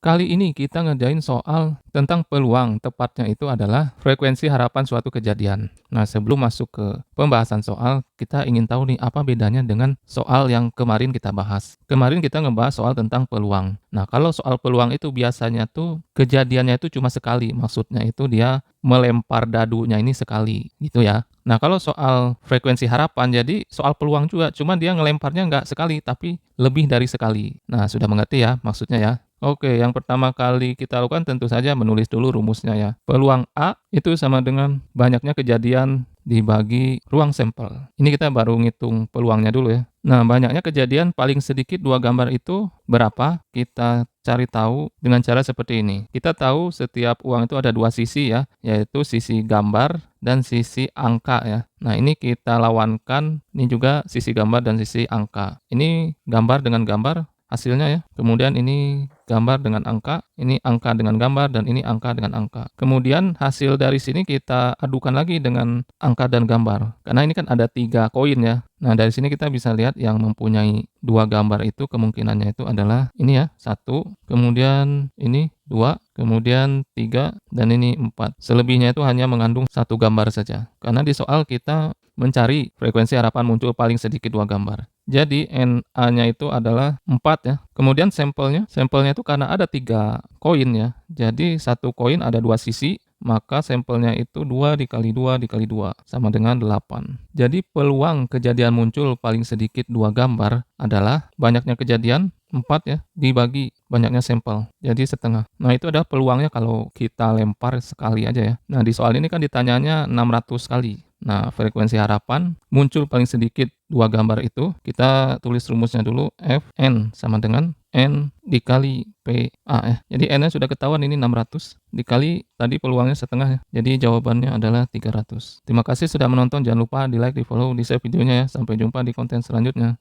Kali ini kita ngerjain soal tentang peluang, tepatnya itu adalah frekuensi harapan suatu kejadian. Nah, sebelum masuk ke pembahasan soal, kita ingin tahu nih apa bedanya dengan soal yang kemarin kita bahas. Kemarin kita ngebahas soal tentang peluang. Nah, kalau soal peluang itu biasanya tuh kejadiannya itu cuma sekali, maksudnya itu dia melempar dadunya ini sekali, gitu ya. Nah, kalau soal frekuensi harapan, jadi soal peluang juga, cuma dia ngelemparnya nggak sekali, tapi lebih dari sekali. Nah, sudah mengerti ya maksudnya ya? Oke, yang pertama kali kita lakukan tentu saja menulis dulu rumusnya ya. Peluang A itu sama dengan banyaknya kejadian dibagi ruang sampel. Ini kita baru ngitung peluangnya dulu ya. Nah, banyaknya kejadian paling sedikit dua gambar itu berapa? Kita cari tahu dengan cara seperti ini. Kita tahu setiap uang itu ada dua sisi ya, yaitu sisi gambar dan sisi angka ya. Nah, ini kita lawankan, ini juga sisi gambar dan sisi angka. Ini gambar dengan gambar, hasilnya ya. Kemudian ini gambar dengan angka, ini angka dengan gambar, dan ini angka dengan angka. Kemudian hasil dari sini kita adukan lagi dengan angka dan gambar. Karena ini kan ada 3 koin ya. Nah, dari sini kita bisa lihat yang mempunyai 2 gambar itu kemungkinannya itu adalah ini ya, 1, kemudian ini 2, kemudian 3, dan ini 4. Selebihnya itu hanya mengandung 1 gambar saja. Karena di soal kita mencari frekuensi harapan muncul paling sedikit 2 gambar. Jadi NA-nya itu adalah 4 ya. Kemudian sampelnya itu karena ada 3 koin ya. Jadi satu koin ada 2 sisi, maka sampelnya itu 2 dikali 2 dikali 2 sama dengan 8. Jadi peluang kejadian muncul paling sedikit 2 gambar adalah banyaknya kejadian 4 ya dibagi banyaknya sampel. Jadi setengah. Nah, itu adalah peluangnya kalau kita lempar sekali aja ya. Nah, di soal ini kan ditanyanya 600 kali. Nah, frekuensi harapan muncul paling sedikit 2 gambar itu, kita tulis rumusnya dulu, Fn sama dengan N dikali PA ya. Jadi N-nya sudah ketahuan ini 600, dikali tadi peluangnya setengah ya. Jadi jawabannya adalah 300. Terima kasih sudah menonton, jangan lupa di like, di follow, di share videonya ya. Sampai jumpa di konten selanjutnya.